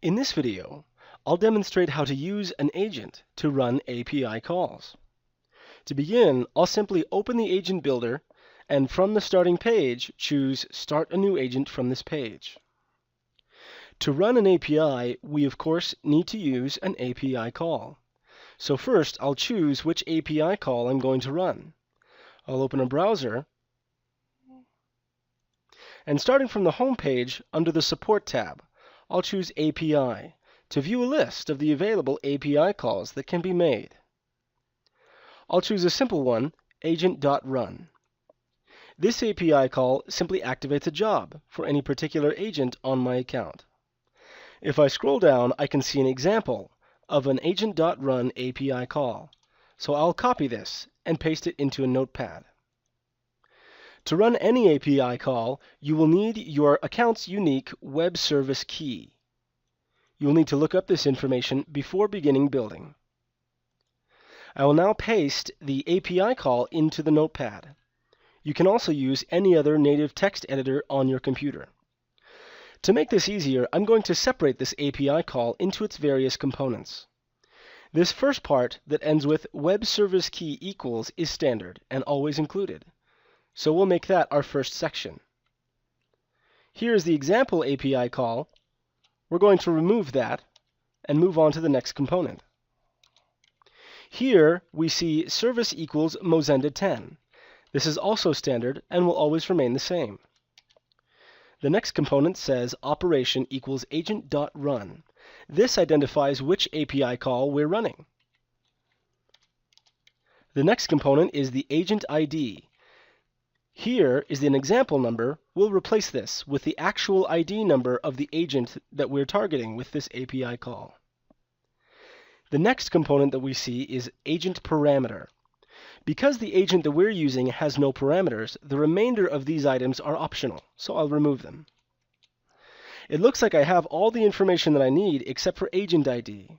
In this video, I'll demonstrate how to use an agent to run API calls. To begin, I'll simply open the Agent Builder, and from the starting page, choose Start a New Agent from this page. To run an API, we of course need to use an API call. So first, I'll choose which API call I'm going to run. I'll open a browser, and starting from the home page, under the Support tab, I'll choose API to view a list of the available API calls that can be made. I'll choose a simple one, agent.run. This API call simply activates a job for any particular agent on my account. If I scroll down, I can see an example of an agent.run API call. So I'll copy this and paste it into a notepad. To run any API call, you will need your account's unique web service key. You'll need to look up this information before beginning building. I will now paste the API call into the notepad. You can also use any other native text editor on your computer. To make this easier, I'm going to separate this API call into its various components. This first part that ends with web service key equals is standard and always included. So we'll make that our first section. Here is the example API call. We're going to remove that and move on to the next component. Here we see service equals Mozenda 10. This is also standard and will always remain the same. The next component says operation equals agent.run. This identifies which API call we're running. The next component is the agent ID. Here is an example number. We'll replace this with the actual ID number of the agent that we're targeting with this API call. The next component that we see is agent parameter. Because the agent that we're using has no parameters, the remainder of these items are optional, so I'll remove them. It looks like I have all the information that I need except for agent ID.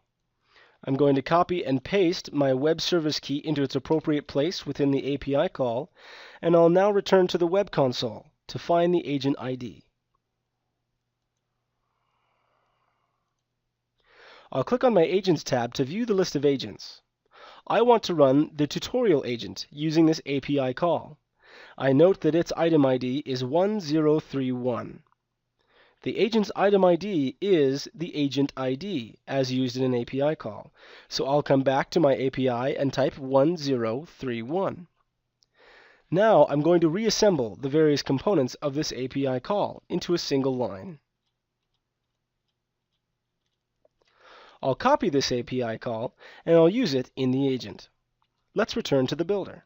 I'm going to copy and paste my web service key into its appropriate place within the API call, and I'll now return to the web console to find the agent ID. I'll click on my Agents tab to view the list of agents. I want to run the tutorial agent using this API call. I note that its item ID is 1031. The agent's item ID is the agent ID, as used in an API call. So I'll come back to my API and type 1031. Now I'm going to reassemble the various components of this API call into a single line. I'll copy this API call, and I'll use it in the agent. Let's return to the builder.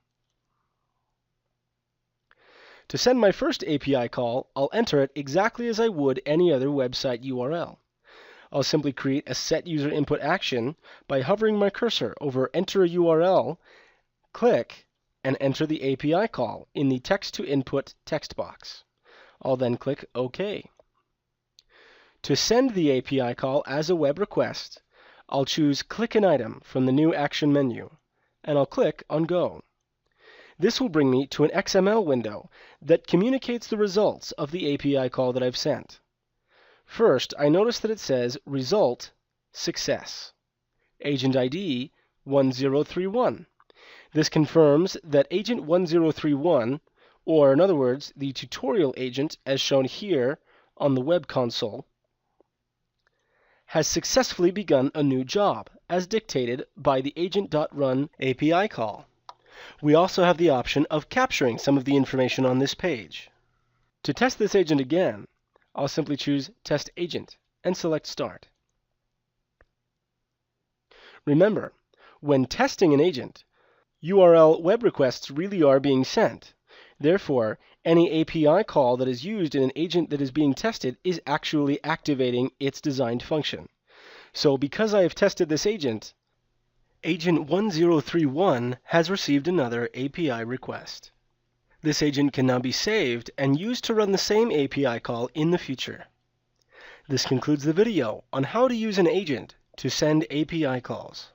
To send my first API call, I'll enter it exactly as I would any other website URL. I'll simply create a set user input action by hovering my cursor over Enter a URL, click, and enter the API call in the Text to Input text box. I'll then click OK. To send the API call as a web request, I'll choose Click an Item from the new Action menu, and I'll click on Go. This will bring me to an XML window that communicates the results of the API call that I've sent. First, I notice that it says Result Success. Agent ID 1031. This confirms that Agent 1031, or in other words, the tutorial agent as shown here on the web console, has successfully begun a new job, as dictated by the agent.run API call. We also have the option of capturing some of the information on this page. To test this agent again, I'll simply choose Test Agent and select Start. Remember, when testing an agent, URL web requests really are being sent. Therefore, any API call that is used in an agent that is being tested is actually activating its designed function. So because I have tested this agent, Agent 1031 has received another API request. This agent can now be saved and used to run the same API call in the future. This concludes the video on how to use an agent to send API calls.